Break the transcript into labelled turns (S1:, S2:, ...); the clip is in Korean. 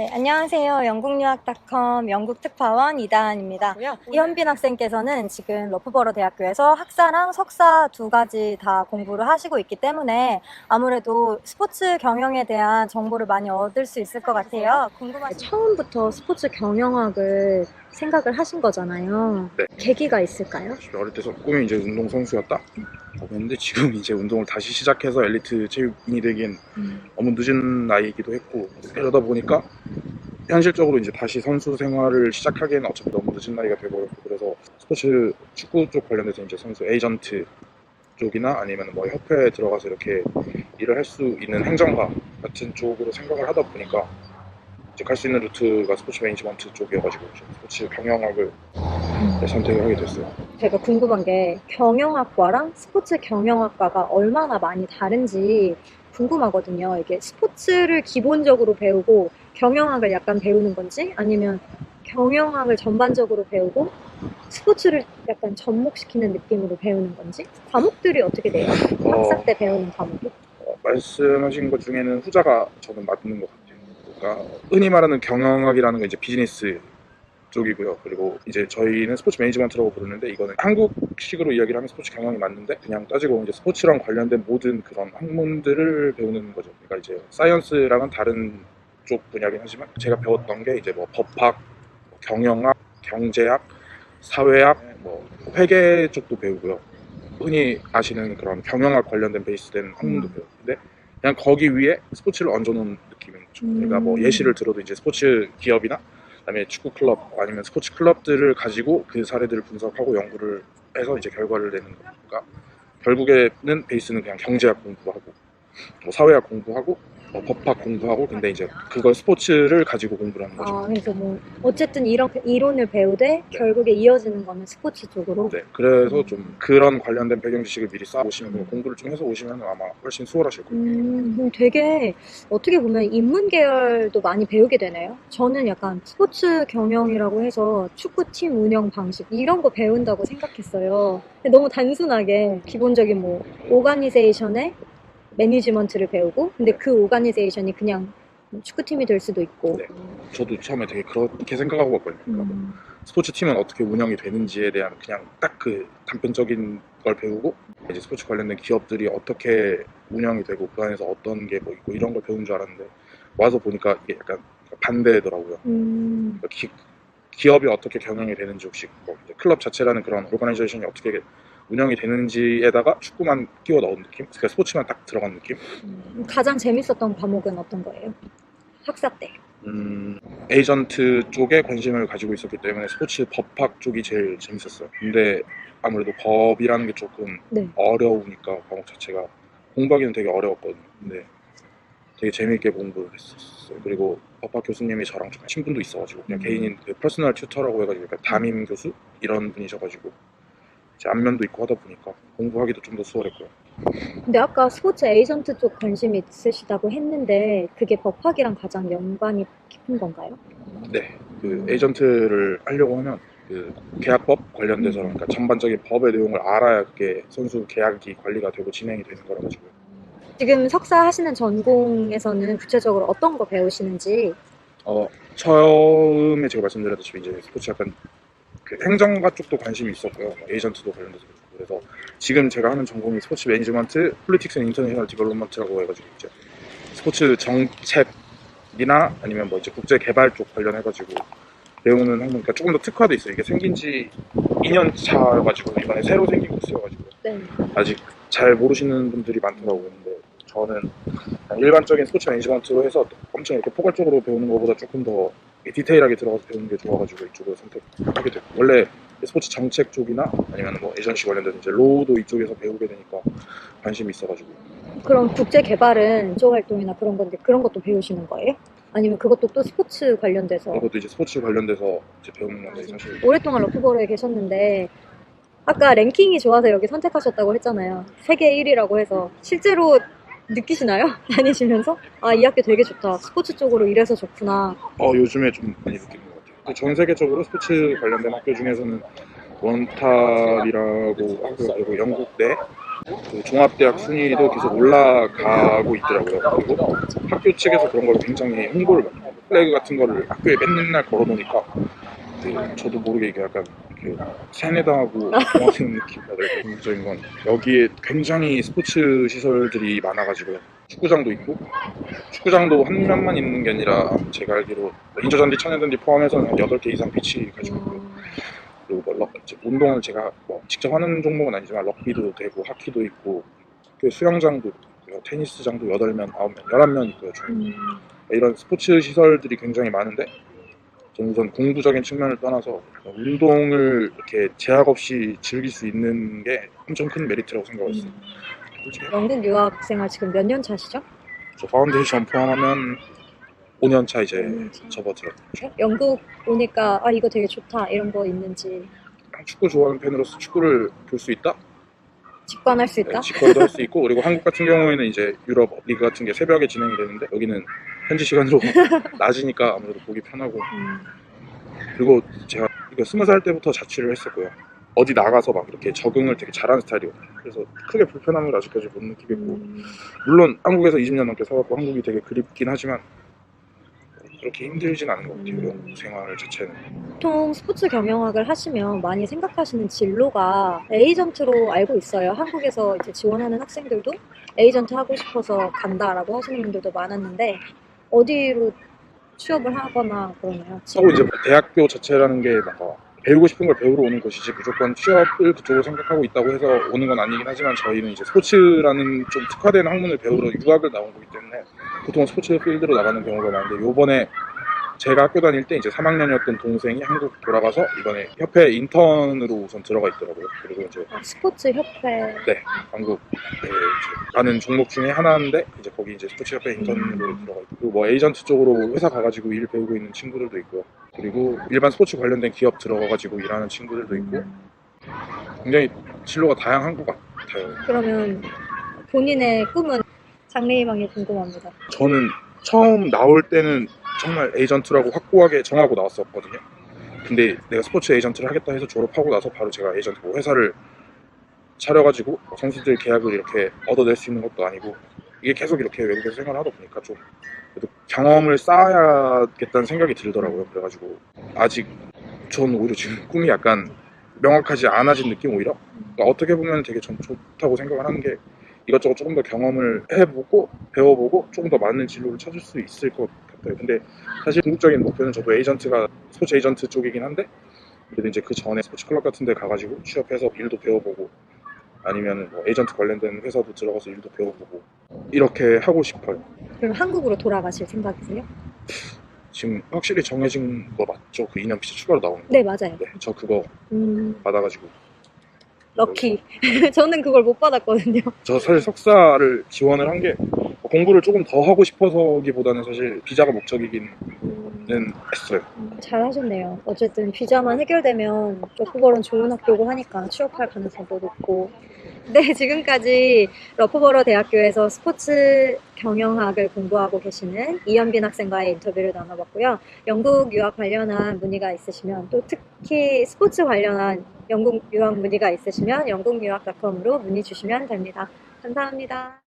S1: 네, 안녕하세요. 영국유학닷컴 영국특파원 이다은입니다. 이현빈 학생께서는 지금 러프버러 대학교에서 학사랑 석사 두 가지 다 공부를 하시고 있기 때문에 아무래도 스포츠 경영에 대한 정보를 많이 얻을 수 있을 것 같아요. 처음부터 스포츠 경영학을 생각을 하신 거잖아요.
S2: 네.
S1: 계기가 있을까요?
S2: 어릴 때 꿈이 이제 운동선수였다. 그런데 지금 이제 운동을 다시 시작해서 엘리트 체육인이 되기엔 너무 늦은 나이이기도 했고, 그러다 보니까 현실적으로 이제 다시 선수 생활을 시작하기에는 어차피 너무 늦은 나이가 되버렸고, 그래서 스포츠 축구 쪽 관련돼서 이제 선수 에이전트 쪽이나 아니면 뭐 협회에 들어가서 이렇게 일을 할 수 있는 행정가 같은 쪽으로 생각을 하다 보니까 이제 갈 수 있는 루트가 스포츠 매니지먼트 쪽이어가지고 스포츠 경영학을 선택을 하게 됐어요.
S1: 제가 궁금한 게 경영학과랑 스포츠 경영학과가 얼마나 많이 다른지 궁금하거든요. 이게 스포츠를 기본적으로 배우고 경영학을 약간 배우는 건지 아니면 경영학을 전반적으로 배우고 스포츠를 약간 접목시키는 느낌으로 배우는 건지 과목들이 어떻게 돼요? 학사 때 배우는 과목이?
S2: 말씀하신 것 중에는 후자가 저는 맞는 것 같아요. 그러니까 흔히 말하는 경영학이라는 건 이제 비즈니스 쪽이고요. 그리고 이제 저희는 스포츠 매니지먼트라고 부르는데, 이거는 한국식으로 이야기를 하면 스포츠 경영이 맞는데, 그냥 따지고 이제 스포츠랑 관련된 모든 그런 학문들을 배우는 거죠. 그러니까 이제 사이언스랑은 다른 쪽 분야긴 하지만 제가 배웠던 게 이제 뭐 법학, 경영학, 경제학, 사회학, 뭐 회계 쪽도 배우고요. 흔히 아시는 그런 경영학 관련된 베이스된 학문도 배우는데, 그냥 거기 위에 스포츠를 얹어놓은 느낌인 거죠. 그러니까 뭐 예시를 들어도 이제 스포츠 기업이나 그다음에 축구 클럽 아니면 스포츠 클럽들을 가지고 그 사례들을 분석하고 연구를 해서 이제 결과를 내는 거니까, 결국에는 베이스는 그냥 경제학 공부하고 뭐 사회학 공부하고 뭐 법학 공부하고, 근데 이제 그걸 스포츠를 가지고 공부를 하는 거죠.
S1: 그래서 뭐 어쨌든 이런 이론을 배우되
S2: 네.
S1: 결국에 이어지는 거는 스포츠 쪽으로.
S2: 네, 그래서 좀 그런 관련된 배경 지식을 미리 쌓아오시면, 공부를 좀 해서 오시면 아마 훨씬 수월하실 거예요.
S1: 그럼 되게 어떻게 보면 인문 계열도 많이 배우게 되네요. 저는 약간 스포츠 경영이라고 해서 축구팀 운영 방식 이런 거 배운다고 생각했어요. 근데 너무 단순하게 기본적인 뭐 오가니제이션의 매니지먼트를 배우고, 근데 그 오가니제이션이 그냥 축구팀이 될 수도 있고.
S2: 네, 저도 처음에 되게 그렇게 생각하고 왔거든요. 그러니까 뭐 스포츠 팀은 어떻게 운영이 되는지에 대한 그냥 딱 그 단편적인 걸 배우고, 이제 스포츠 관련된 기업들이 어떻게 운영이 되고 그 안에서 어떤 게 뭐 있고 이런 걸 배운 줄 알았는데, 와서 보니까 이게 약간 반대더라고요. 그러니까 기업이 어떻게 경영이 되는지, 혹시 뭐 이제 클럽 자체라는 그런 오거나이제이션이 어떻게 운영이 되는지에다가 축구만 끼워 넣은 느낌? 그러니까 스포츠만 딱 들어간 느낌?
S1: 가장 재밌었던 과목은 어떤 거예요? 학사 때.
S2: 에이전트 쪽에 관심을 가지고 있었기 때문에 스포츠 법학 쪽이 제일 재밌었어요. 근데 아무래도 법이라는 게 조금
S1: 네.
S2: 어려우니까 과목 자체가 공부하기는 되게 어려웠거든요. 근데 되게 재미있게 공부를 했었어요. 그리고 법학 교수님이 저랑 좀 친분도 있어가지고 그냥 개인인 그 퍼스널 튜터라고 해가지고 약간 담임 교수 이런 분이셔가지고 이제 안면도 있고 하다 보니까 공부하기도 좀 더 수월했고요.
S1: 근데 아까 스포츠 에이전트 쪽 관심이 있으시다고 했는데 그게 법학이랑 가장 연관이 깊은 건가요?
S2: 네, 그 에이전트를 하려고 하면 그 계약법 관련돼서, 그러니까 전반적인 법의 내용을 알아야 그게 선수 계약이 관리가 되고 진행이 되는 거라 가지고요.
S1: 지금 석사 하시는 전공에서는 구체적으로 어떤 거 배우시는지.
S2: 처음에 제가 말씀드렸다시피 이제 스포츠 약간 그 행정가 쪽도 관심이 있었고요. 뭐 에이전트도 관련돼서 그렇고. 그래서 지금 제가 하는 전공이 스포츠 매니지먼트, 폴리틱스 앤 인터내셔널 디벨롭먼트라고 해가지고 이제 스포츠 정책이나 아니면 뭐 이제 국제 개발 쪽 관련해가지고 배우는 학문. 그러니까 조금 더 특화돼 있어요. 이게 생긴 지 2년 차여가지고 이번에 새로 생긴 코스여가지고
S1: 네.
S2: 아직 잘 모르시는 분들이 많더라고요. 근데 저는 그냥 일반적인 스포츠 매니지먼트로 해서 엄청 이렇게 포괄적으로 배우는 것보다 조금 더 디테일하게 들어가서 배우는 게 좋아가지고 이쪽을 선택하게 됐고, 원래 스포츠 정책 쪽이나 아니면 뭐 에이전시 관련된 이제 로우도 이쪽에서 배우게 되니까 관심이 있어가지고.
S1: 그럼 국제 개발은 조 활동이나 그런 건데 그런 것도 배우시는 거예요? 아니면 그것도 또 스포츠 관련돼서?
S2: 이것도 이제 스포츠 관련돼서 이제 배우는 건데, 사실
S1: 오랫동안 러프버러에 계셨는데 아까 랭킹이 좋아서 여기 선택하셨다고 했잖아요. 세계 1위라고 해서 실제로 느끼시나요? 다니시면서? 아, 이 학교 되게 좋다. 스포츠 쪽으로 이래서 좋구나.
S2: 요즘에 좀 많이 느끼는 것 같아요. 전 세계적으로 스포츠 관련된 학교 중에서는 원탑이라고 하고요. 그리고 영국대, 그 종합대학 순위도 계속 올라가고 있더라고요. 그리고 학교 측에서 그런 걸 굉장히 홍보를 많이 해요. 플래그 같은 거를 학교에 맨날 걸어놓으니까 저도 모르게 이게 약간 세뇌당하고 공학생 느낌 받아요. 궁극적인 건 여기에 굉장히 스포츠 시설들이 많아가지고요. 축구장도 있고 축구장도 한 면만 있는 게 아니라 제가 알기로 뭐 인조잔디, 천연잔디 포함해서는 한 8개 이상 피치 가지고 있고요. 그리고 뭐 이제 운동을 제가 뭐 직접 하는 종목은 아니지만 럭비도 되고 하키도 있고 그 수영장도 있고요. 테니스장도 8면, 9면, 11면 있고요. 총. 이런 스포츠 시설들이 굉장히 많은데 저는 우선 공부적인 측면을 떠나서 운동을 이렇게 제약 없이 즐길 수 있는 게 엄청 큰 메리트라고 생각했어요. 솔직히
S1: 영국 유학 생활 지금 몇 년 차시죠?
S2: 저 파운데이션 포함하면 5년 차 이제
S1: 5년 차.
S2: 접어들었죠.
S1: 영국 오니까 이거 되게 좋다 이런 거 있는지
S2: 축구 좋아하는 팬으로서 축구를 볼 수 있다?
S1: 직관할 수 있다?
S2: 직관도 할 수 있고 그리고 한국 같은 경우에는 이제 유럽 리그 같은 게 새벽에 진행이 되는데 여기는 현지 시간으로 낮이니까 아무래도 보기 편하고 그리고 제가 이거 20살 때부터 자취를 했었고요. 어디 나가서 막 이렇게 적응을 되게 잘하는 스타일이거든요. 그래서 크게 불편함을 아직까지 못 느끼겠고 물론 한국에서 20년 넘게 살았고 한국이 되게 그립긴 하지만 그렇게 힘들진 않은 것 같아요. 영국 생활 자체는.
S1: 보통 스포츠 경영학을 하시면 많이 생각하시는 진로가 에이전트로 알고 있어요. 한국에서 이제 지원하는 학생들도 에이전트 하고 싶어서 간다라고 하시는 분들도 많았는데 어디로 취업을 하거나 그러나요?
S2: 하고 이제 대학교 자체라는 게 뭔가 배우고 싶은 걸 배우러 오는 곳이지 무조건 취업을 그쪽으로 생각하고 있다고 해서 오는 건 아니긴 하지만 저희는 이제 스포츠라는 좀 특화된 학문을 배우러 유학을 나온 거기 때문에 보통 스포츠 필드로 나가는 경우가 많은데 요번에 제가 학교 다닐 때 이제 3학년이었던 동생이 한국 돌아가서 이번에 협회 인턴으로 우선 들어가 있더라고요. 그리고 이제
S1: 스포츠 협회.
S2: 한국에 이제 가는 종목 중에 하나인데 이제 거기 이제 스포츠 협회 인턴으로 들어가 있고 그리고 뭐 에이전트 쪽으로 회사 가가지고 일 배우고 있는 친구들도 있고요. 그리고 일반 스포츠 관련된 기업 들어가가지고 일하는 친구들도 있고 굉장히 진로가 다양한 것 같아요.
S1: 그러면 본인의 꿈은 장래희망이 궁금합니다.
S2: 저는 처음 나올 때는 정말 에이전트라고 확고하게 정하고 나왔었거든요. 근데 내가 스포츠 에이전트를 하겠다 해서 졸업하고 나서 바로 제가 에이전트 뭐 회사를 차려가지고 선수들 계약을 이렇게 얻어낼 수 있는 것도 아니고 이게 계속 이렇게 외국에서 생활을 하다 보니까 좀 그래도 경험을 쌓아야겠다는 생각이 들더라고요. 그래가지고 아직 전 오히려 지금 꿈이 약간 명확하지 않아진 느낌 오히려 그러니까 어떻게 보면 되게 전 좋다고 생각을 하는 게 이것저것 조금 더 경험을 해보고 배워보고 조금 더 맞는 진로를 찾을 수 있을 것 같아요. 근데 사실 궁극적인 목표는 저도 에이전트가 스포츠 에이전트 쪽이긴 한데 그래도 이제 그 전에 스포츠 클럽 같은 데 가가지고 취업해서 일도 배워보고 아니면 뭐 에이전트 관련된 회사도 들어가서 일도 배워보고 이렇게 하고 싶어요.
S1: 그럼 한국으로 돌아가실 생각이세요?
S2: 지금 확실히 정해진 거 맞죠? 그 2년 피치 추가로 나오는 거.
S1: 네, 맞아요.
S2: 네, 저 그거 받아가지고
S1: 럭키. 저는 그걸 못 받았거든요.
S2: 저 사실 석사를 지원을 한 게 공부를 조금 더 하고 싶어서기보다는 사실 비자가 목적이기는 했어요.
S1: 잘 하셨네요. 어쨌든 비자만 해결되면 러프버러는 좋은 학교고 하니까 취업할 가능성도 높고. 네, 지금까지 러프버러 대학교에서 스포츠 경영학을 공부하고 계시는 이현빈 학생과의 인터뷰를 나눠봤고요. 영국 유학 관련한 문의가 있으시면 또 특히 스포츠 관련한 영국 유학 문의가 있으시면 영국유학.com으로 문의 주시면 됩니다. 감사합니다.